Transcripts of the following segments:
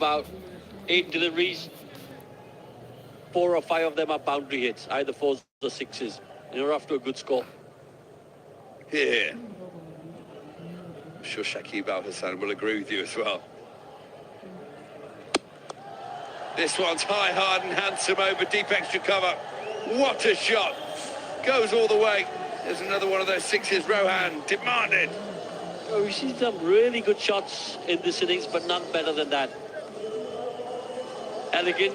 about 8 deliveries, 4 or 5 of them are boundary hits, either 4s or 6s. You're off to a good score. Yeah. I'm sure Shakib Al-Hassan will agree with you as well. This one's high, hard and handsome over deep extra cover. What a shot. Goes all the way. There's another one of those 6s Rohan demanded. Oh, we've seen some really good shots in this innings, but none better than that. Elegant,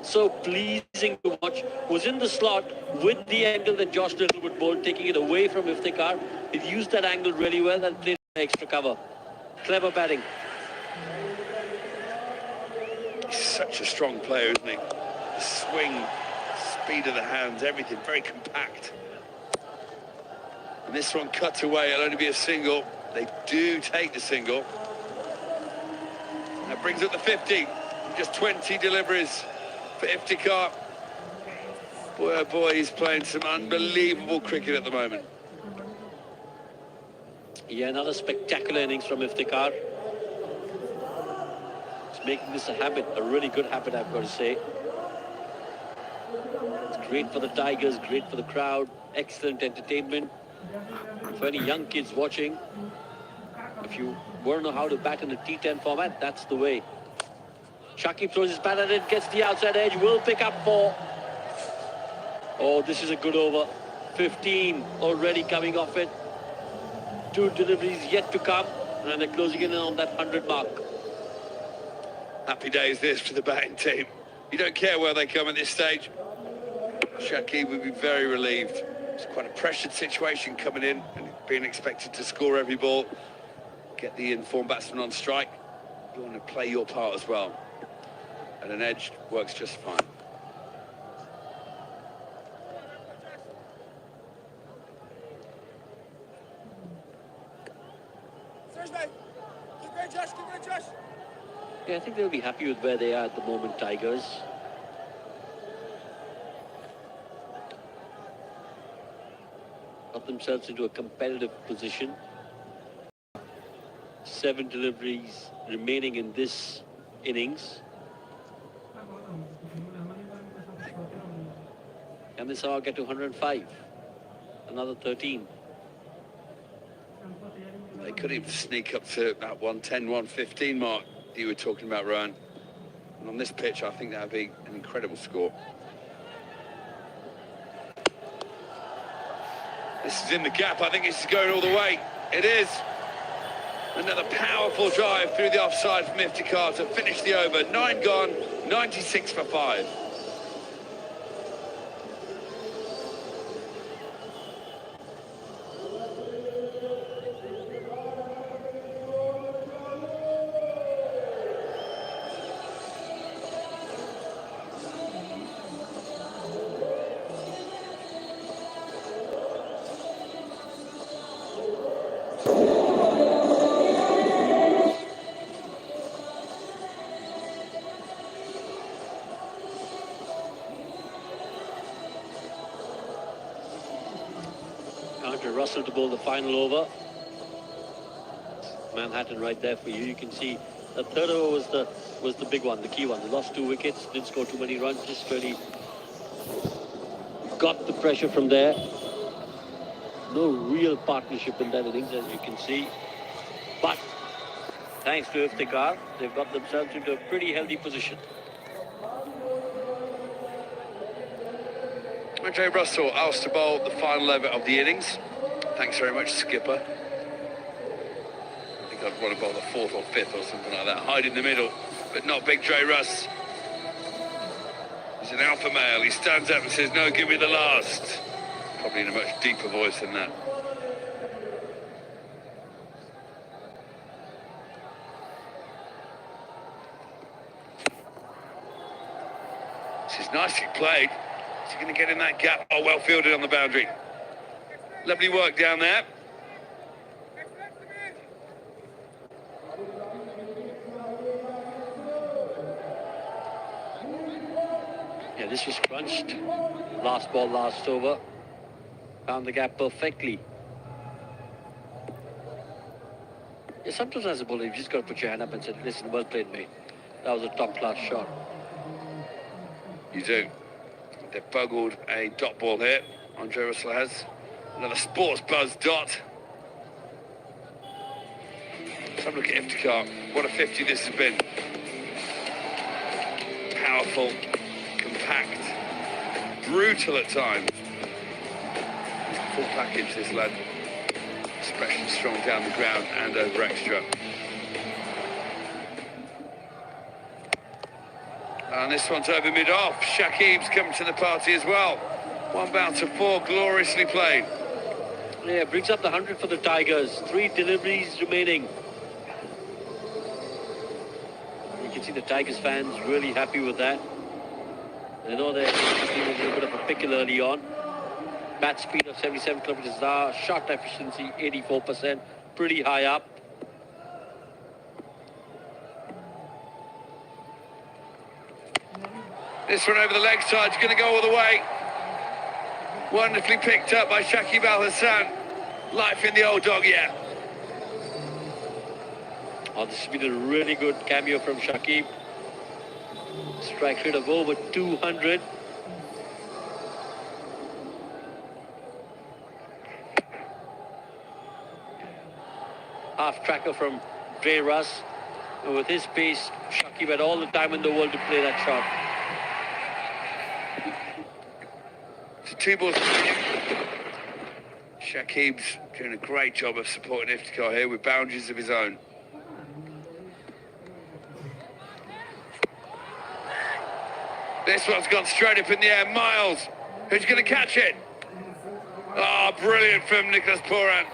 so pleasing to watch. Was in the slot with the angle that Josh Little would bowl, taking it away from Iftikhar. He used that angle really well and played extra cover. Clever batting. He's such a strong player, isn't he? The swing, speed of the hands, everything very compact. And this one cut away, it'll only be a single. They do take the single. That brings up the 50. Just 20 deliveries for Iftikhar. Boy, oh boy, he's playing some unbelievable cricket at the moment. Yeah, another spectacular innings from Iftikhar. He's making this a habit, a really good habit, I've got to say. It's great for the Tigers, great for the crowd, excellent entertainment. For any young kids watching, if you want to know how to bat in the T10 format, that's the way. Shakib throws his bat at it, gets the outside edge, will pick up 4. Oh, this is a good over. 15 already coming off it. 2 deliveries yet to come, and they're closing in on that 100 mark. Happy days this for the batting team. You don't care where they come at this stage. Shakib would be very relieved. It's quite a pressured situation coming in and being expected to score every ball. Get the informed batsman on strike. You want to play your part as well. And an edge works just fine. Yeah, I think they'll be happy with where they are at the moment, Tigers. Got themselves into a competitive position. 7 deliveries remaining in this innings. Can they somehow get to 105? Another 13. They could even sneak up to that 110, 115 mark that you were talking about, Rohan. And on this pitch, I think that would be an incredible score. This is in the gap. I think this is going all the way. It is. Another powerful drive through the offside from Iftikhar to finish the over. 9 gone, 96 for 5. Russell to bowl the final over. Manhattan right there for you. You can see the third over was the big one, the key one. They lost 2 wickets, didn't score too many runs, just really got the pressure from there. No real partnership in that innings, as you can see. But thanks to Iftikhar, they've got themselves into a pretty healthy position. Andre Russell asked to bowl the final over of the innings. Thanks very much, skipper. I think I'd want to bowl the 4th or 5th or something like that. Hide in the middle, but not Big Dre Russ. He's an alpha male. He stands up and says, no, give me the last. Probably in a much deeper voice than that. This is nicely played. Is he going to get in that gap? Oh, well fielded on the boundary. Lovely work down there. Yeah, this was crunched. Last ball, last over. Found the gap perfectly. Yeah, sometimes as a bowler, you've just got to put your hand up and say, listen, well played, mate. That was a top-class shot. You do. They've buggled a dot ball here. Andre Russell has another sports buzz dot. Let's have a look at Iftikhar. What a 50 this has been. Powerful, compact, brutal at times. Full package, this lad. Especially strong down the ground and over extra. And this one's over mid-off. Shakib's come to the party as well. One bout of four, gloriously played. Yeah, brings up the 100 for the Tigers. 3 deliveries remaining. You can see the Tigers fans really happy with that. They know they're in a little bit of a pickle early on. Bat speed of 77 kilometers an hour. Shot efficiency 84%. Pretty high up. This one over the leg side is going to go all the way. Wonderfully picked up by Shakib Al Hassan. Life in the old dog, yeah. Oh, this has been a really good cameo from Shakib. Strike rate of over 200. Half tracker from Dre Russ. And with his pace, Shakib had all the time in the world to play that shot. It's 2 balls. Shakib's doing a great job of supporting Iftikhar here with boundaries of his own. This one's gone straight up in the air. Miles, who's going to catch it? Oh, brilliant from Nicholas Poran.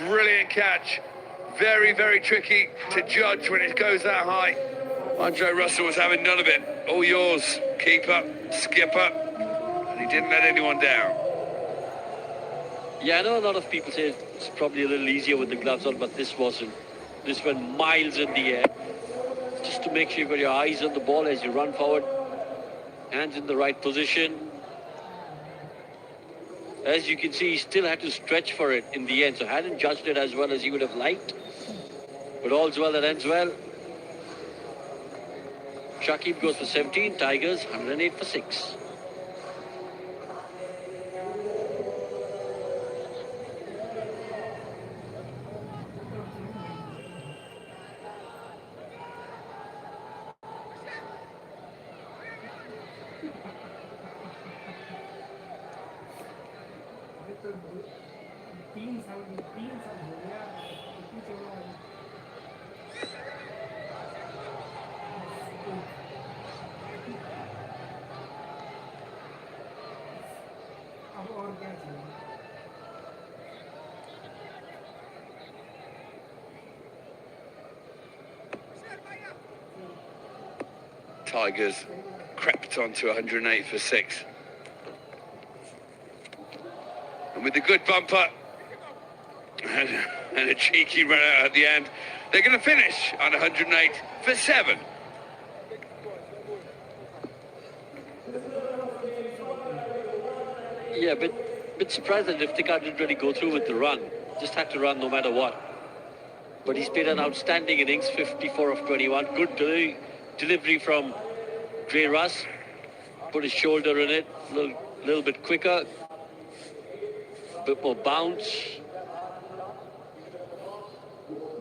Brilliant catch. Very, very tricky to judge when it goes that high. Andre Russell was having none of it. All yours, keeper, skipper. And he didn't let anyone down. Yeah, I know a lot of people say it's probably a little easier with the gloves on, but this wasn't. This went miles in the air. Just to make sure you've got your eyes on the ball as you run forward. Hands in the right position. As you can see, he still had to stretch for it in the end, so hadn't judged it as well as he would have liked. But all's well that ends well. Shakib goes for 17, Tigers 108 for 6. Tigers crept on to 108 for 6. And with a good bumper and a cheeky run out at the end, they're going to finish on 108 for 7. Yeah, bit surprised that Iftikhar didn't really go through with the run. Just had to run no matter what. But he's played an outstanding innings, 54 of 21. Good delivery from Dre Russ. Put his shoulder in it, a little bit quicker. Bit more bounce.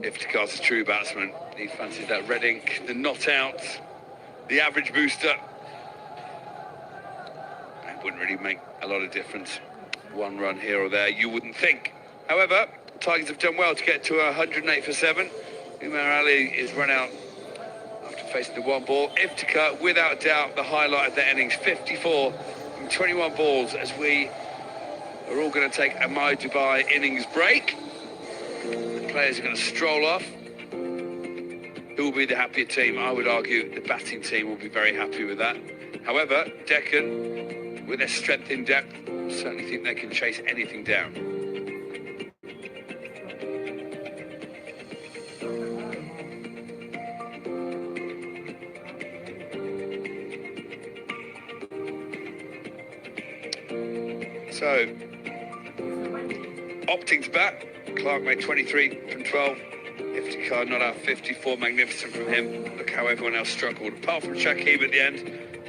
Iftikhar's a true batsman. He fancied that red ink, the not out, the average booster. It wouldn't really make a lot of difference. 1 run here or there, you wouldn't think. However, Tigers have done well to get to 108 for 7. Umar Ali is run out after facing the 1 ball. Iftikhar, without doubt, the highlight of their innings. 54 from 21 balls as we are all going to take a My Dubai innings break. The players are going to stroll off. Who will be the happier team? I would argue the batting team will be very happy with that. However, Deccan, with their strength in depth, certainly think they can chase anything down. So, opting's back. Clark made 23 from 12. card, not out 54, magnificent from him. Look how everyone else struggled. Apart from Shakib at the end,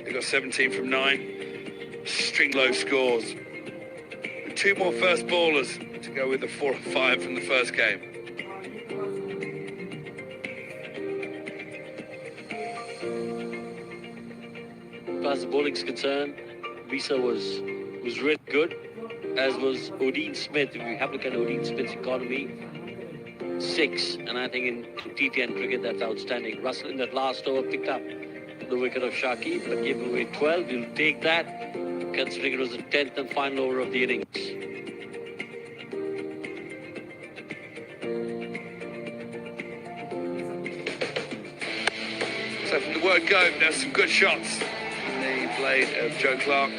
they got 17 from 9. String low scores. And 2 more first ballers to go with the 4 and 5 from the first game. As far as the bowling's concerned, Visa was really good, as was Odin Smith. If you have a look at Odin Smith's economy, 6, and I think in T10 cricket that's outstanding. Russell in that last over picked up the wicket of Shakib, but gave away 12. He'll take that, considering it was the 10th and final over of the innings. So from the word go, there's some good shots. The blade of Joe Clark.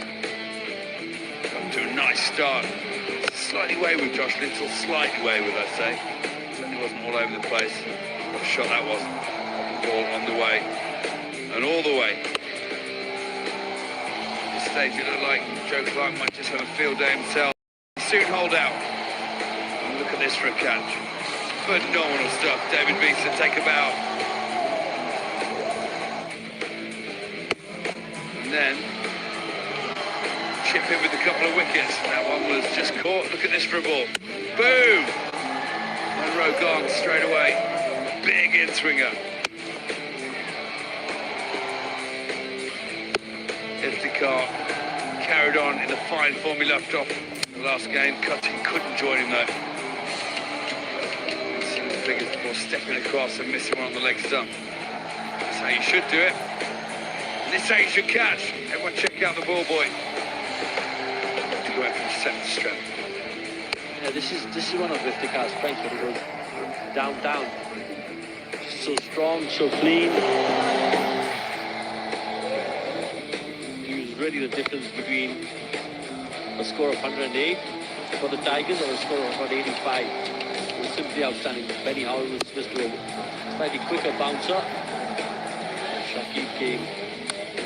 Got to a nice start. Slightly wayward, Josh Little, slightly wayward, I'd say. Certainly wasn't all over the place. What a shot that was. Ball on the way. And all the way. At this stage, it looked like Joe Clark might just have a field day himself. Soon hold out. And look at this for a catch. Phenomenal stuff. David Visa, take a bow. And then chip in with a couple of wickets. That one was just caught. Look at this for a ball. Boom! Monroe gone straight away. Big in-swinger. Iftikhar carried on in the fine form he left off the last game. Cutting couldn't join him though. Seems the biggest ball stepping across and missing one on the leg stump. That's how you should do it. And this is how you should catch. Everyone check out the ball boy. To go from strength to strength. Yeah, this is one of Iftikhar's strengths when he goes down. So strong, so clean. Really the difference between a score of 108 for the Tigers or a score of 185. It was simply outstanding. Benny Howell was just a slightly quicker bouncer. Shakib came,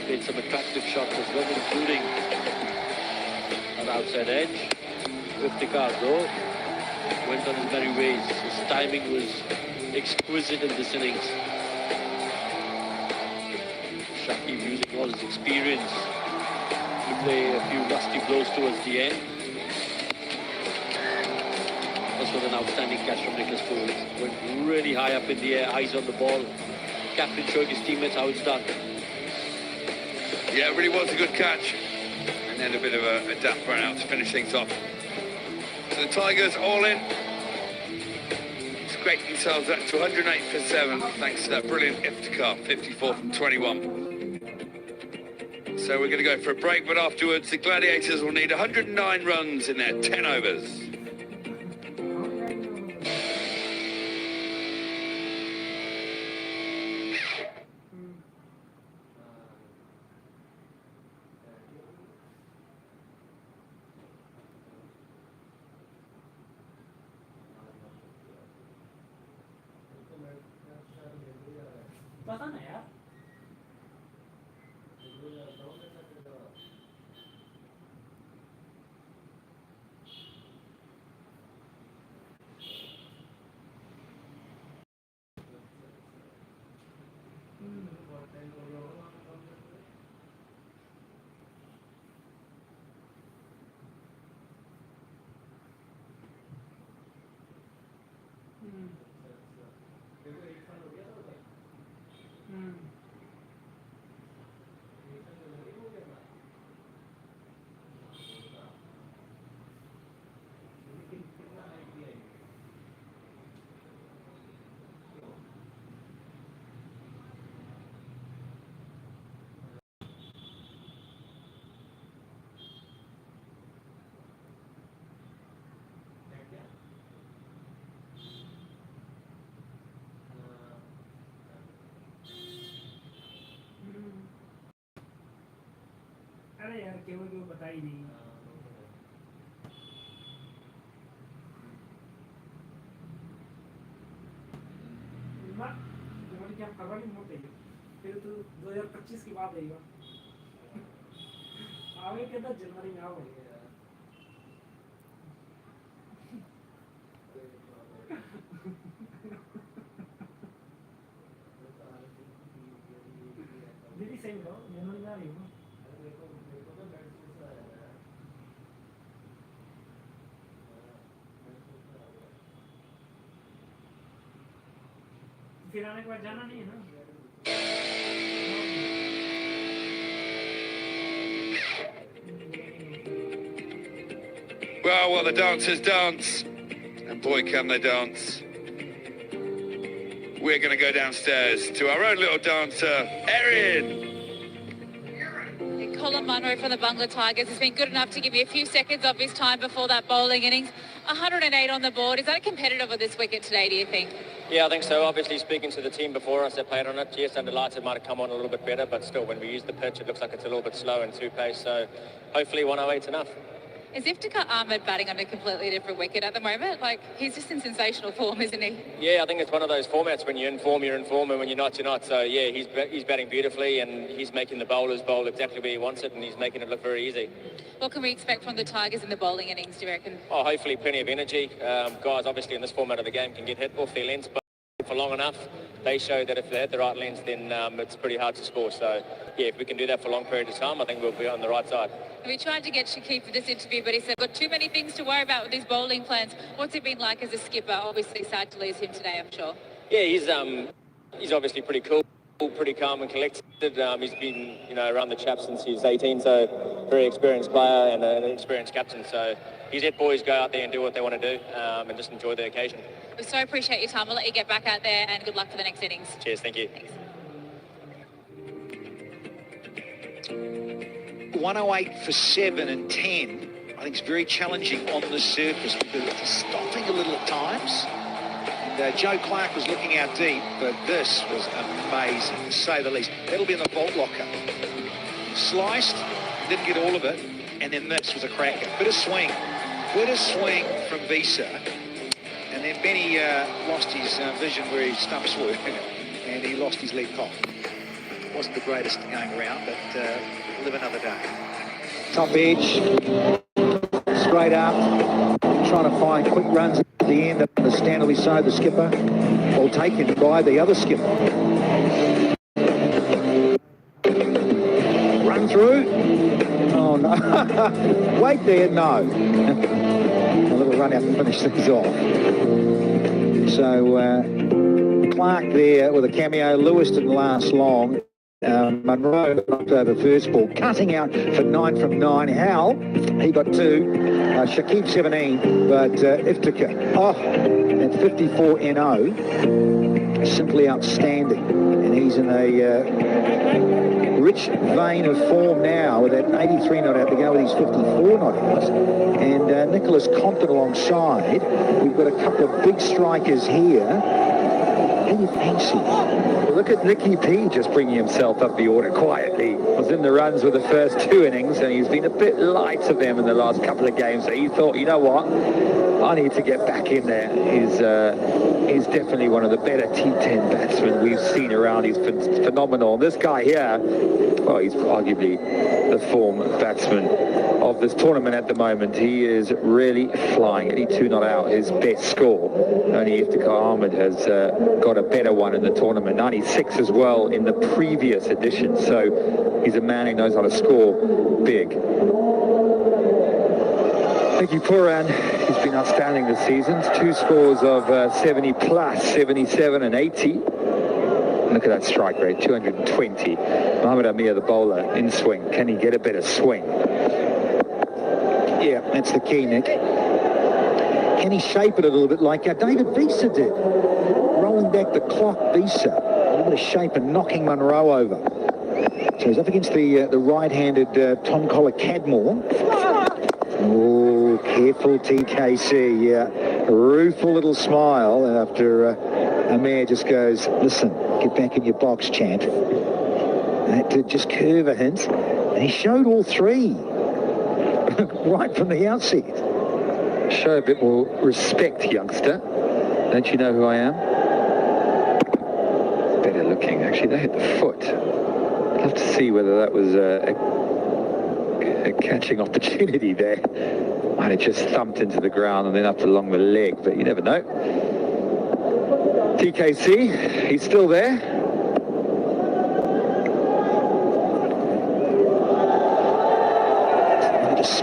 played some attractive shots as well, including an outside edge. Iftikhar though went on his merry ways. His timing was exquisite in this innings. Shakib using all his experience to play a few rusty blows towards the end. This was an outstanding catch from Nicholas Poole. Went really high up in the air, eyes on the ball. Captain showing his teammates how it's done. Yeah, it really was a good catch. And then a bit of a daft run out to finish things off. So the Tigers all in. Scraped themselves up to 108 for 7 thanks to that brilliant Iftikhar, 54 from 21. So we're going to go for a break, but afterwards the Gladiators will need 109 runs in their 10 overs. पता नहीं यार अरे यार केवल क्यों बता ही नहीं तुम्हारी क्या फरवरी मोड़ देगी फिर तो 2025 की बात आएगा आगे के 10 जनवरी में आओगे Hindi same daw. Yan ang nangyari mo. Tirane ko dyan na niya, no? Well, the dancers dance, and boy, can they dance. We're going to go downstairs to our own little dancer, Erin. Colin Munro from the Bungla Tigers has been good enough to give you a few seconds of his time before that bowling innings. 108 on the board. Is that a competitive with this wicket today, do you think? Yeah, I think so. Obviously, speaking to the team before us that played on it, yes, under lights it might have come on a little bit better, but still, when we use the pitch, it looks like it's a little bit slow and two pace, so hopefully 108's enough. Is Iftikhar Ahmed batting on a completely different wicket at the moment? Like, he's just in sensational form, isn't he? Yeah, I think it's one of those formats when you're in form, and when you're not, you're not. So, yeah, he's batting beautifully, and he's making the bowlers bowl exactly where he wants it, and he's making it look very easy. What can we expect from the Tigers in the bowling innings, do you reckon? Oh, hopefully plenty of energy. Guys, obviously, in this format of the game can get hit off their lengths, but for long enough, they show that if they hit the right lengths, then it's pretty hard to score. So, yeah, if we can do that for a long period of time, I think we'll be on the right side. We tried to get Shakib for this interview, but he said, got too many things to worry about with his bowling plans. What's it been like as a skipper? Obviously sad to lose him today, I'm sure. Yeah, he's obviously pretty cool, pretty calm and collected. He's been, around the chap since he was 18, so very experienced player and an experienced captain. So he's let boys go out there and do what they want to do and just enjoy the occasion. We so appreciate your time. We'll let you get back out there and good luck for the next innings. Cheers, thank you. Thanks. 108 for 7 and 10. I think it's very challenging on the surface because it's stopping a little at times. And, Joe Clark was looking out deep, but this was amazing, to say the least. That'll be in the vault locker. Sliced, didn't get all of it, and then this was a cracker. Bit of swing from Visa. And then Benny lost his vision where his stumps were, and he lost his lead cock. Wasn't the greatest going around, but live another day. Top edge, straight up, trying to find quick runs at the end of the Stanley side, the skipper, all taken by the other skipper. Run through. Oh no, wait there, no. A little run out to finish things off. So Clark there with a cameo, Lewis didn't last long. Munro knocked over first ball, cutting out for 9 from 9. Hal, he got 2. Shakib 17, but Iftikhar, at 54 NO, simply outstanding. And he's in a rich vein of form now with that 83 not out to go with his 54 not out. And Nicholas Compton alongside. We've got a couple of big strikers here. Who do you fancy? Look at Nicky P just bringing himself up the order quietly. Was in the runs with the first 2 innings, and he's been a bit light of them in the last couple of games. So he thought, you know what, I need to get back in there. He's definitely one of the better T10 batsmen we've seen around. He's phenomenal. And this guy here, well, he's arguably the form batsman of this tournament at the moment. He is really flying. 82 not out, his best score. Only Iftikhar Ahmed has got a better one in the tournament. 96 as well in the previous edition. So he's a man who knows how to score big. Nicky Puran, he's been outstanding this season. 2 scores of 70 plus, 77 and 80. Look at that strike rate, 220. Mohamed Amir, the bowler, in swing. Can he get a better swing? Yeah, that's the key, Nick. Can he shape it a little bit like David Visa did? Rolling back the clock, Visa. A little bit of shape and knocking Munro over. So he's up against the right-handed Tom Collar Cadmore. Oh, careful TKC, yeah. A rueful little smile after Amir just goes, listen, get back in your box, champ. Had to just curve a hint. And he showed all 3 right from the outset. Show a bit more respect, youngster. Don't you know who I am? Better looking, actually. They hit the foot. I'd love to see whether that was a catching opportunity there. Might have just thumped into the ground and then up along the leg, but you never know. TKC, he's still there.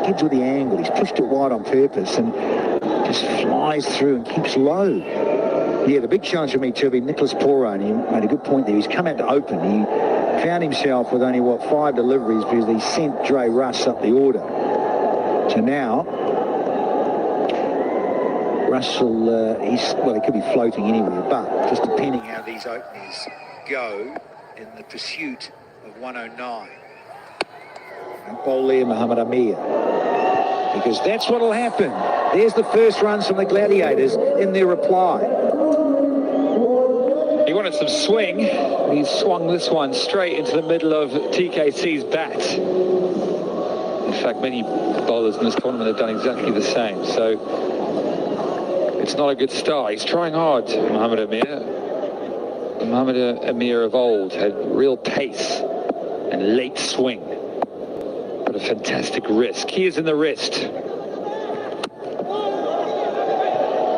Skids with the angle. He's pushed it wide on purpose and just flies through and keeps low. Yeah, the big challenge for me too be Nicholas Poran. He made a good point there. He's come out to open. He found himself with only, 5 deliveries because he sent Dre Russ up the order. So now, Russell, he could be floating anywhere, but just depending how these openers go in the pursuit of 109. And bowl there, Muhammad Amir. Because that's what will happen. There's the first runs from the Gladiators in their reply. He wanted some swing. He swung this one straight into the middle of TKC's bat. In fact, many bowlers in this tournament have done exactly the same. So it's not a good start. He's trying hard, Muhammad Amir. Muhammad Amir of old had real pace and late swing. But a fantastic risk. He is in the wrist.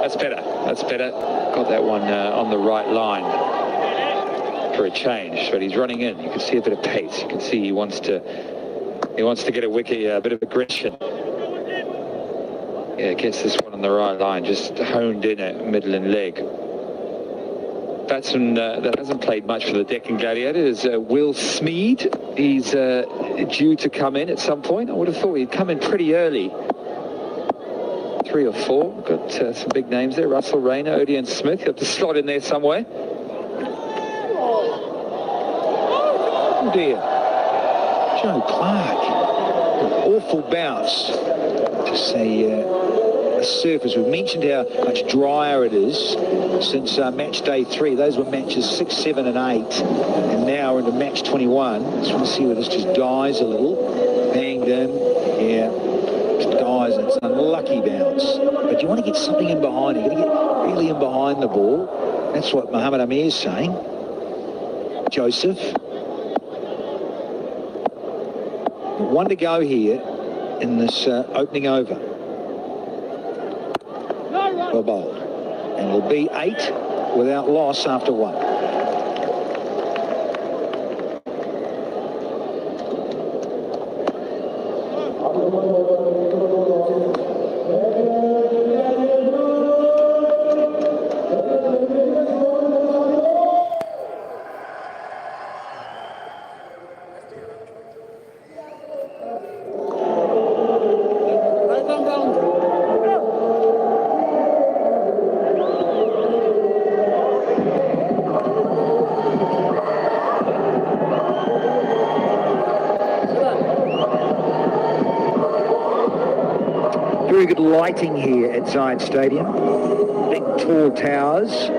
That's better. That's better. Got that one on the right line for a change, but he's running in. You can see a bit of pace. You can see he wants to get a wicket, a bit of aggression. Yeah, gets this one on the right line, just honed in at middle and leg. Batsman that hasn't played much for the Deccan Gladiators is Will Smead. He's due to come in at some point. I would have thought he'd come in pretty early. 3 or 4. Got some big names there. Russell Rayner, Odean Smith. Got the slot in there somewhere. Oh dear. Joe Clark. An awful bounce. Just a surface. We've mentioned how much drier it is since match day 3. Those were matches 6, 7 and 8. And now we're into match 21. Just want to see where this just dies a little. Banged in. Yeah. Dies, and it's an unlucky bounce. But you want to get something in behind it. You've got to get really in behind the ball. That's what Muhammad Amir is saying. Joseph. 1 to go here in this opening over. Well bowled. And it'll be 8 without loss after 1. Very good lighting here at Zion Stadium. Big tall towers.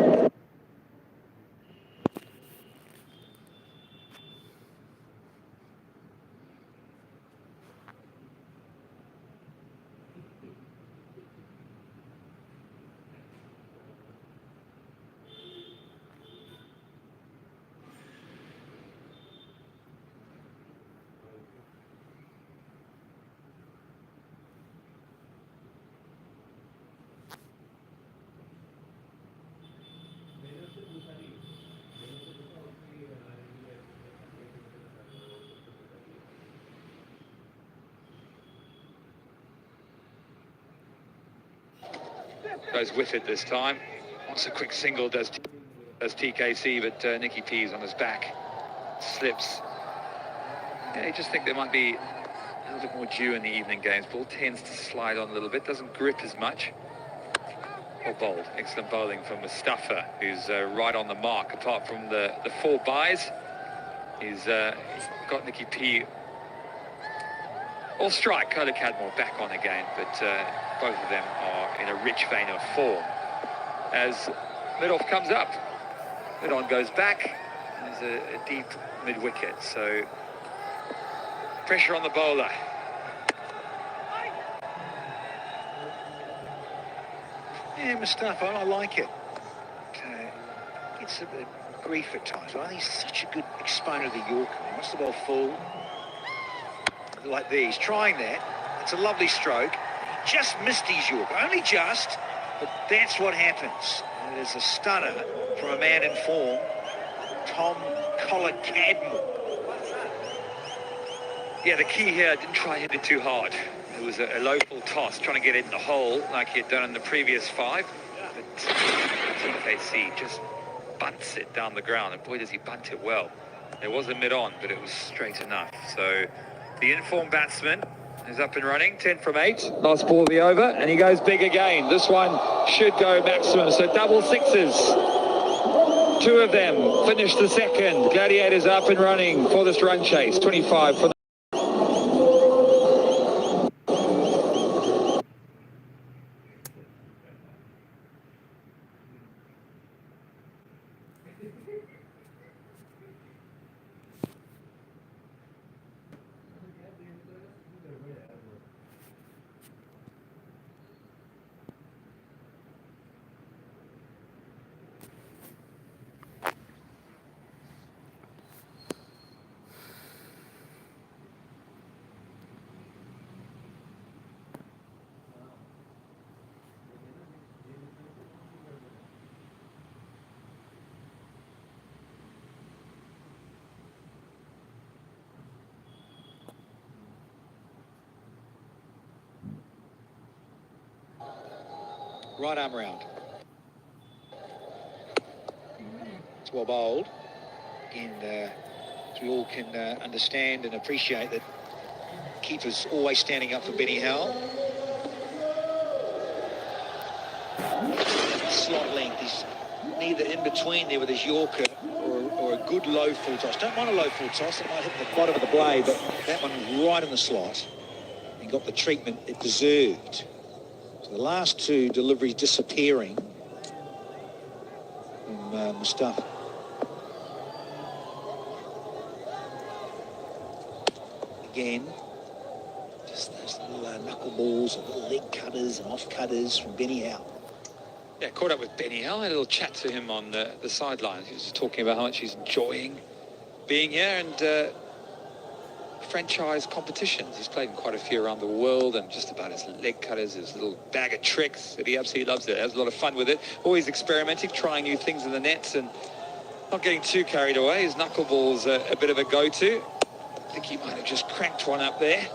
Goes with it this time. Wants a quick single, does TKC, but Nicky P's on his back. Slips. Yeah, you just think there might be a little bit more dew in the evening games. Ball tends to slide on a little bit, doesn't grip as much. Well bowled. Excellent bowling from Mustafa, who's right on the mark. Apart from the 4 byes, he's got Nicky P all strike. Kola Cadmore back on again, but both of them are in a rich vein of form. As mid-off comes up, mid-on goes back. There's a deep mid-wicket, so pressure on the bowler. Yeah, Mustafa, I like it. Gets a bit of grief at times, but I think he's such a good exponent of the Yorker. He wants the ball full. Like these, trying that. It's a lovely stroke. He just missed his Yorker, only just, but that's what happens. It is a stunner from a man in form, Tom Collar-Cadmore. Yeah, the key here, didn't try to hit it too hard. It was a low full toss, trying to get it in the hole like he had done in the previous 5. But TKC just bunts it down the ground, and boy does he bunt it well. It wasn't mid-on, but it was straight enough. So the informed batsman is up and running, 10 from 8. Last ball of the over, and he goes big again. This one should go maximum, so double sixes. 2 of them finish the second. Gladiators up and running for this run chase. 25 for the right arm round. It's well bowled. Again, as we all can understand and appreciate that keeper's always standing up for Benny Howell. Slot length, he's neither in between there with his Yorker or a good low full toss. Don't want a low full toss, it might hit the bottom of the blade, but that one right in the slot and got the treatment it deserved. So the last 2 deliveries disappearing from Mustafa. Again, just those little knuckleballs and little leg cutters and off cutters from Benny Howell. Yeah, caught up with Benny Howell, had a little chat to him on the sidelines. He was talking about how much he's enjoying being here and franchise competitions. He's played in quite a few around the world, and just about his leg cutters, his little bag of tricks that he absolutely loves it. Has a lot of fun with it. Always experimenting, trying new things in the nets and not getting too carried away. His knuckleball's a bit of a go-to. I think he might have just cranked one up there.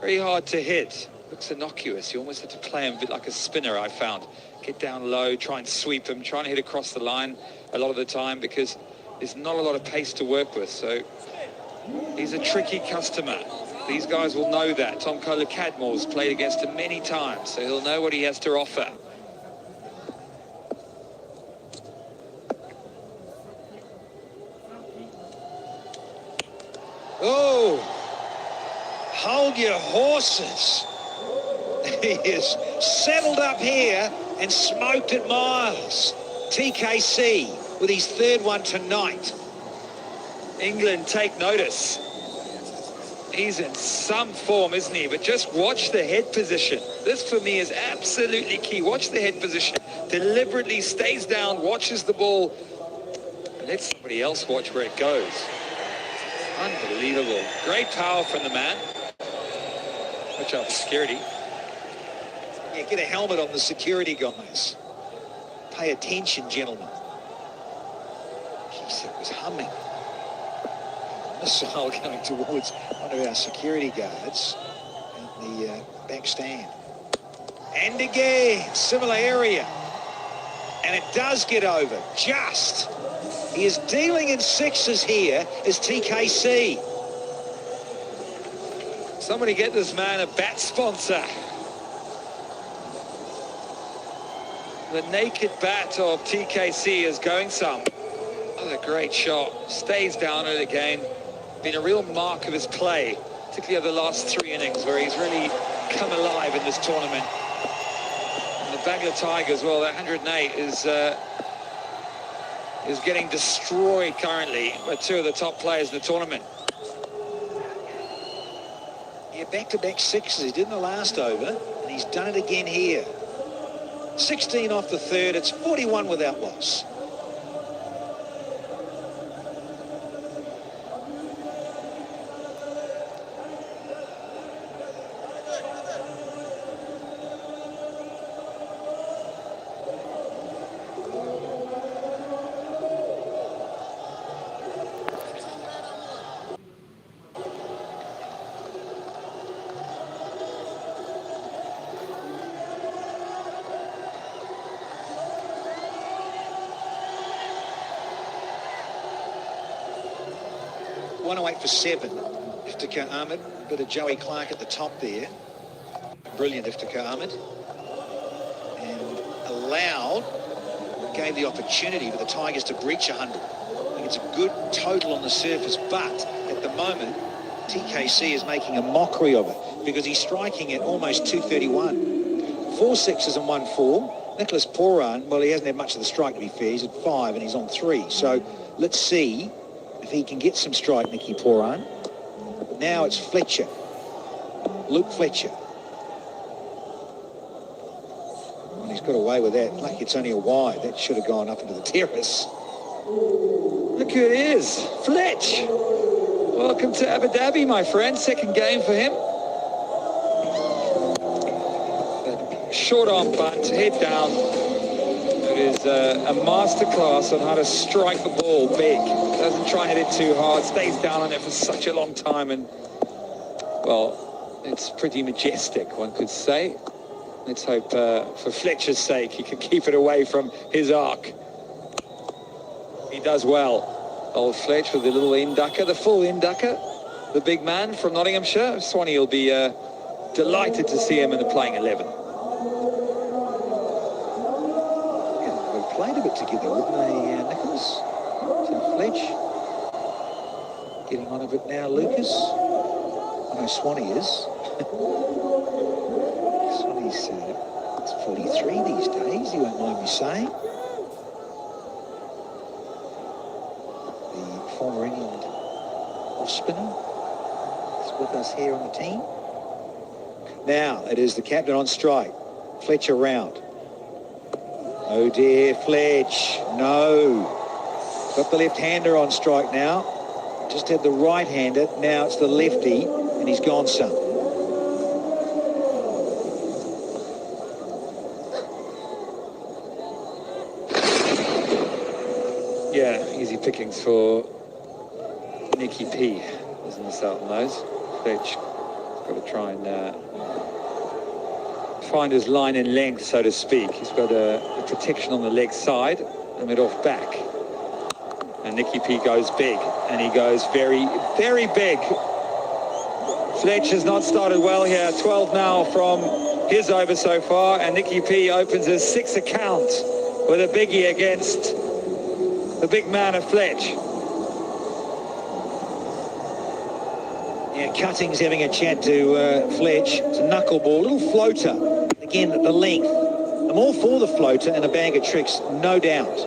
Very hard to hit. Looks innocuous. You almost have to play him a bit like a spinner, I found. Get down low, try and sweep him, trying to hit across the line a lot of the time because there's not a lot of pace to work with. So he's a tricky customer. These guys will know that. Tom Kohler-Cadmore's played against him many times, so he'll know what he has to offer. Oh, hold your horses. He is settled up here and smoked at miles. TKC with his 3rd one tonight. England take notice. He's in some form, isn't he? But just watch the head position. This, for me, is absolutely key. Watch the head position. Deliberately stays down, watches the ball, and lets somebody else watch where it goes. Unbelievable. Great power from the man. Watch out for security. Yeah, get a helmet on the security guys. Pay attention, gentlemen. Jeez, it was humming. Missile going towards one of our security guards in the back stand. And again, similar area. And it does get over, just. He is dealing in 6s here as TKC. Somebody get this man a bat sponsor. The naked bat of TKC is going some. What a great shot. Stays down it again. Been a real mark of his play, particularly over the last 3 innings where he's really come alive in this tournament. And the Bangla Tigers, well, that 108 is getting destroyed currently by 2 of the top players in the tournament. Yeah, back-to-back 6s. He did in the last over, and he's done it again here. 16 off the 3rd. It's 41 without loss. 108 for 7. Iftikhar Ahmed, bit of Joey Clark at the top there. Brilliant Iftikhar Ahmed. And allowed, gave the opportunity for the Tigers to breach 100. I think it's a good total on the surface, but at the moment, TKC is making a mockery of it because he's striking at almost 231. 4 sixes and 1 4. Nicholas Poran, well, he hasn't had much of the strike, to be fair. He's at 5 and he's on 3. So let's see if he can get some strike, Nicky Poran. Now it's Fletcher. Luke Fletcher. And he's got away with that. Lucky it's only a wide. That should have gone up into the terrace. Look who it is. Fletch. Welcome to Abu Dhabi, my friend. Second game for him. Short arm bunt, head down. It is a masterclass on how to strike the ball big. Doesn't try and hit it too hard. Stays down on it for such a long time. And, well, it's pretty majestic, one could say. Let's hope for Fletcher's sake he can keep it away from his arc. He does well. Old Fletch with the little inducker, the full inducker. The big man from Nottinghamshire. Swanee will be delighted to see him in the playing 11. Played a bit together, wouldn't they, Nicholas? So Fletch getting on a bit now, Lucas. I know Swanee is. Swanee's it's 43 these days, you won't mind me saying. The former England off-spinner is with us here on the team. Now it is the captain on strike. Fletcher round. Oh dear, Fletch, no. Got the left-hander on strike now. Just had the right-hander, now it's the lefty, and he's gone some. Yeah, easy pickings for Nicky P, isn't this out on those? Fletch got to try and find his line in length, so to speak. He's got a protection on the leg side and mid-off back. And Nicky P goes big, and he goes very, very big. Fletch has not started well here. 12 now from his over so far, and Nicky P opens his 6th account with a biggie against the big man of Fletch. Yeah, Cutting's having a chat to Fletch. It's a knuckleball, little floater. Again, the length. I'm all for the floater and a bag of tricks, no doubt.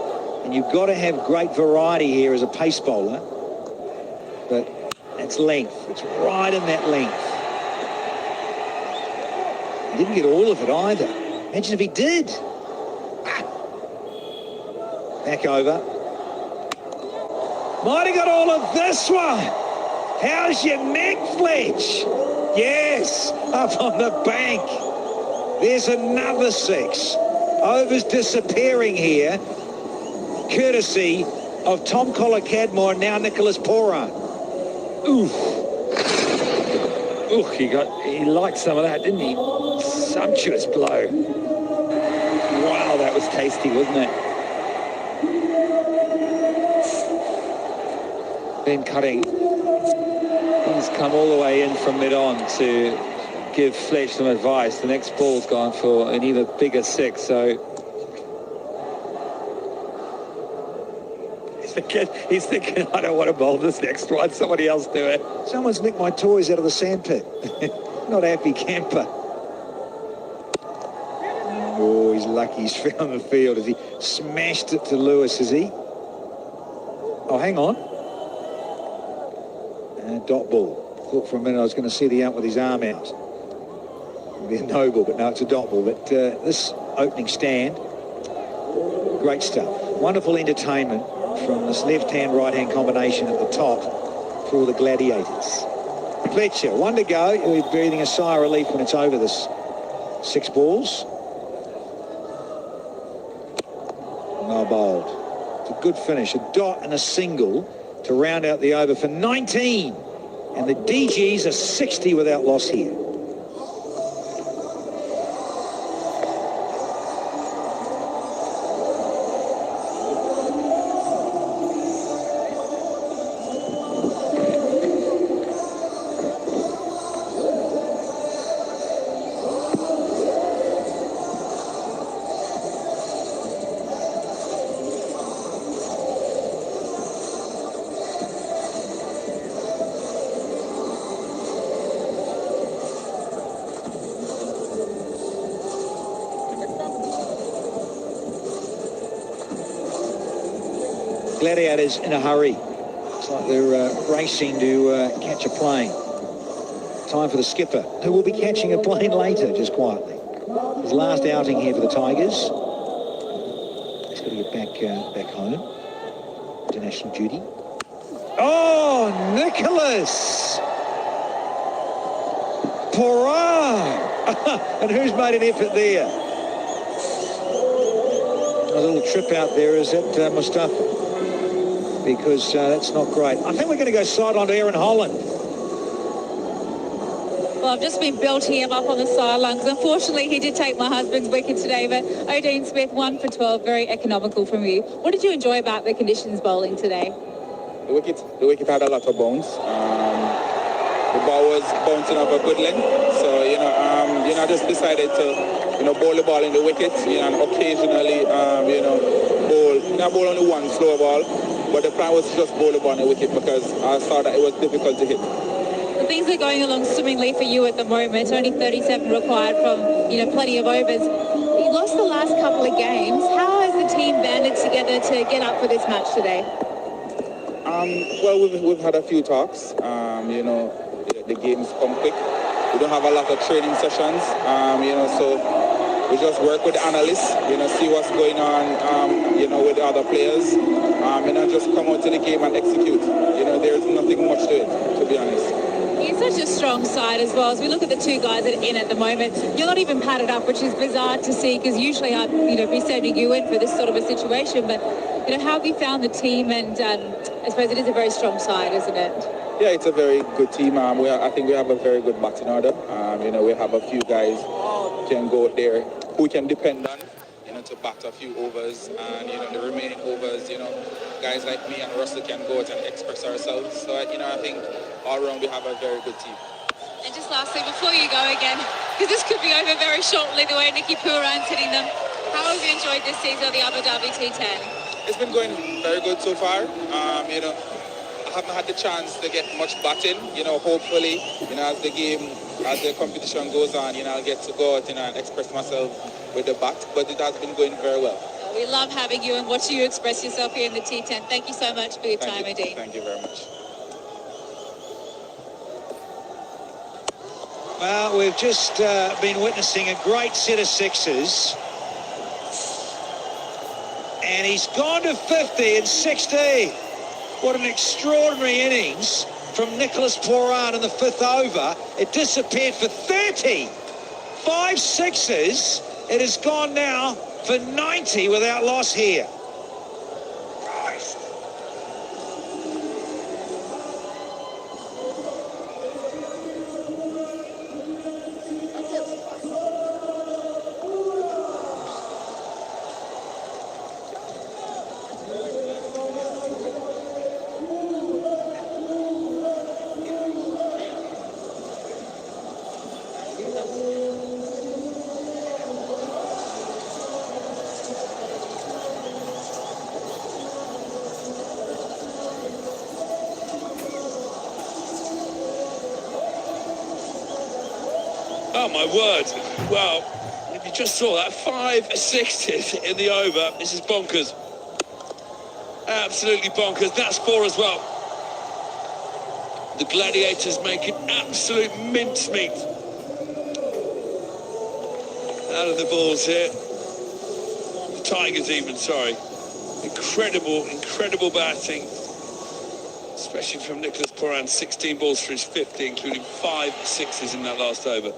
And you've got to have great variety here as a pace bowler. But it's length. It's right in that length. He didn't get all of it either. Imagine if he did. Back over. Might have got all of this one. How's your neck, Fletch? Yes, up on the bank. There's another 6. Overs disappearing here, courtesy of Tom Collar-Cadmore and now Nicholas Poran. Oof. Ooh, he liked some of that, didn't he? Sumptuous blow. Wow, that was tasty, wasn't it? Ben Cutting. He's come all the way in from mid-on to give Fletch some advice. The next ball's gone for an even bigger 6, so he's thinking, I don't want to bowl this next one, somebody else do it. Someone's nicked my toys out of the sandpit. Not a happy camper. Oh, he's lucky he's found the field. Has he smashed it to Lewis, has he? Oh, hang on. Dot ball. Thought for a minute I was going to see the ump with his arm out. It'd be a no ball, but no, it's a dot ball. But this opening stand, great stuff. Wonderful entertainment from this left-hand, right-hand combination at the top for all the gladiators. Fletcher, 1 to go. He'll be breathing a sigh of relief when it's over this 6 balls. No bowled. It's a good finish. A dot and a single to round out the over for 19. And the DGs are 60 without loss here. Gladiators in a hurry. It's like they're racing to catch a plane. Time for the skipper, who will be catching a plane later, just quietly. His last outing here for the Tigers. He's got to get back home. International duty. Oh, Nicholas! Poran! And who's made an effort there? A little trip out there, is it, Mustafa? Because that's not great. I think we're going to go sideline to Aaron Holland. Well, I've just been belting him up on the sidelines. Unfortunately, he did take my husband's wicket today, but O'Dean Smith, 1 for 12, very economical from you. What did you enjoy about the conditions bowling today? The wicket had a lot of bounce. The ball was bouncing off a good length, so I just decided to bowl the ball in the wicket, and occasionally bowl only one slow ball, but the plan was to just bowl the ball in the wicket because I saw that it was difficult to hit. Well, things are going along swimmingly for you at the moment. Only 37 required from plenty of overs. You lost the last couple of games. How has the team banded together to get up for this match today? Well, we've had a few talks. The games come quick. We don't have a lot of training sessions, so we just work with the analysts, see what's going on, with the other players, just come out to the game and execute. There's nothing much to it, to be honest. You're such a strong side as well. As we look at the two guys that are in at the moment, you're not even padded up, which is bizarre to see because usually I'd be sending you in for this sort of a situation. But how have you found the team? And I suppose it is a very strong side, isn't it? Yeah, it's a very good team. I think we have a very good batting order. We have a few guys who can go out there who we can depend on, to bat a few overs, and the remaining overs, guys like me and Russell can go out and express ourselves. So I think all around we have a very good team. And just lastly, before you go again, because this could be over very shortly, the way Nicky Pooran's hitting them, how have you enjoyed this season of the Abu Dhabi T10? It's been going very good so far. I haven't had the chance to get much batting. Hopefully, as the competition goes on, I'll get to go out, and express myself with the bat. But it has been going very well. We love having you and watching you express yourself here in the T10. Thank you so much for your time, O'Dean. Thank you very much. Well, we've just been witnessing a great set of sixes. And he's gone to 50 in 16. What an extraordinary innings from Nicholas Pooran in the 5th over. It disappeared for 30. 5 sixes. It has gone now for 90 without loss here. Oh my word. Well, if you just saw that, 5 sixes in the over. This is bonkers. Absolutely bonkers. That's 4 as well. The Gladiators making absolute mincemeat out of the balls here. The Tigers even, sorry. Incredible batting. Especially from Nicholas Pooran, 16 balls for his 50, including 5 sixes in that last over.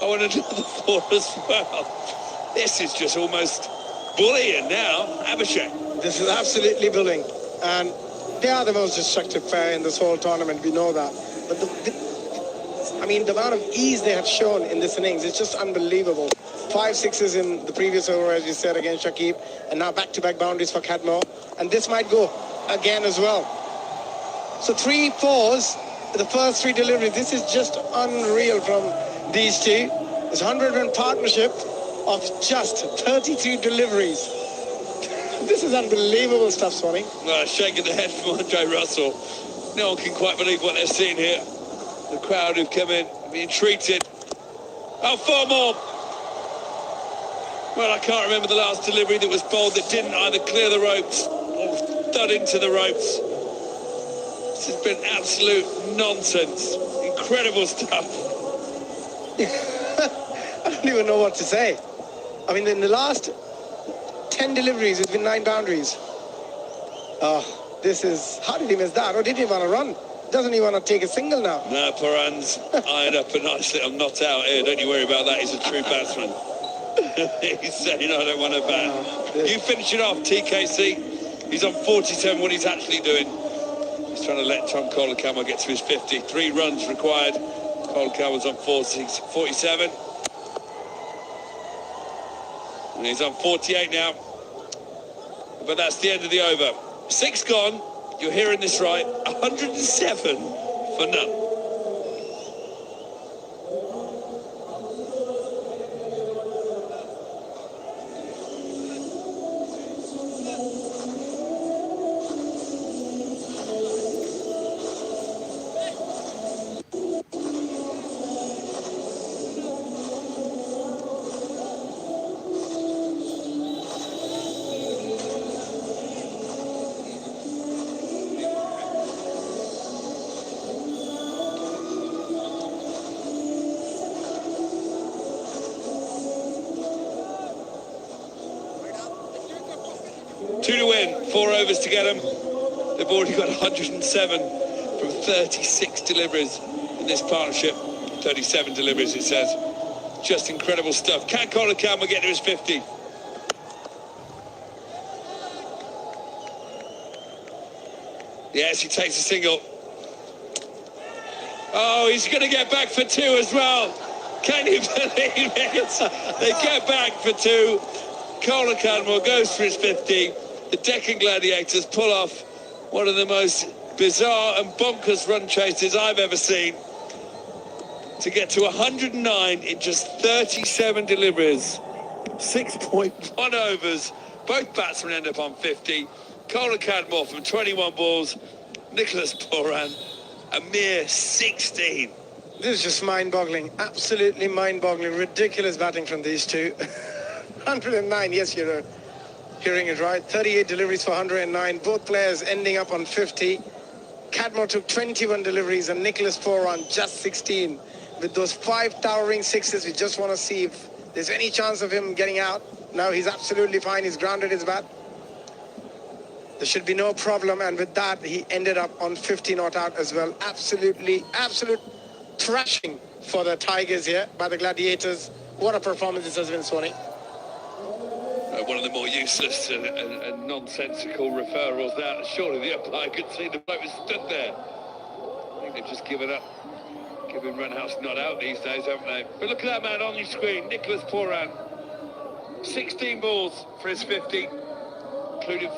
Oh, and another 4 as well. This is just almost bullying now. Abhishek. This is absolutely bullying. And they are the most destructive pair in this whole tournament. We know that. But the amount of ease they have shown in this innings is just unbelievable. 5 sixes in the previous over, as you said, against Shakib. And now back-to-back boundaries for Cadmore. And this might go again as well. So 3 4s, the first 3 deliveries. This is just unreal from these two. This 100-run partnership of just 32 deliveries. This is unbelievable stuff, Swanee. Shaking the head from Andre Russell. No one can quite believe what they're seeing here. The crowd who've come in, being treated. Oh, 4 more. Well, I can't remember the last delivery that was bowled that didn't either clear the ropes or thud into the ropes. This has been absolute nonsense. Incredible stuff. I don't even know what to say. I mean, in the last 10 deliveries, it's been 9 boundaries. Oh, this is... How did he miss that? Or did he want to run? Doesn't he want to take a single now? No, Paran's ironed up a nice little not out here. Don't you worry about that. He's a true batsman. He's saying, I don't want to bat. You finish it off, TKC. He's on 47, what he's actually doing. He's trying to let Tom Kolakama get to his 50. 3 runs required. Kolakama's on 47. And he's on 48 now. But that's the end of the over. 6 gone. You're hearing this right. 107 for none. Two to win, 4 overs to get them. They've already got 107 from 36 deliveries in this partnership. 37 deliveries, it says. Just incredible stuff. Can Kolakama get to his 50? Yes, he takes a single. Oh, he's going to get back for 2 as well. Can you believe it? They get back for 2. Kolakama goes for his 50. The Deccan Gladiators pull off one of the most bizarre and bonkers run chases I've ever seen to get to 109 in just 37 deliveries. 6.1 overs. Both batsmen end up on 50. Kolakama from 21 balls. Nicholas Pooran, a mere 16. This is just mind-boggling. Absolutely mind-boggling. Ridiculous batting from these two. 109, yes, you're hearing it right. 38 deliveries for 109. Both players ending up on 50. Cadmore took 21 deliveries and Nicholas Pooran just 16. With those 5 towering sixes, we just want to see if there's any chance of him getting out. No, he's absolutely fine. He's grounded his bat. There should be no problem. And with that, he ended up on 50 not out as well. Absolute thrashing for the Tigers here by the Gladiators. What a performance this has been, Swanee. One of the more useless and nonsensical referrals now. Surely the umpire could see the bloke was stood there. I think they've just given up. Giving Runhouse not out these days, haven't they? But look at that man on your screen, Nicholas Pooran. 16 balls for his 50, including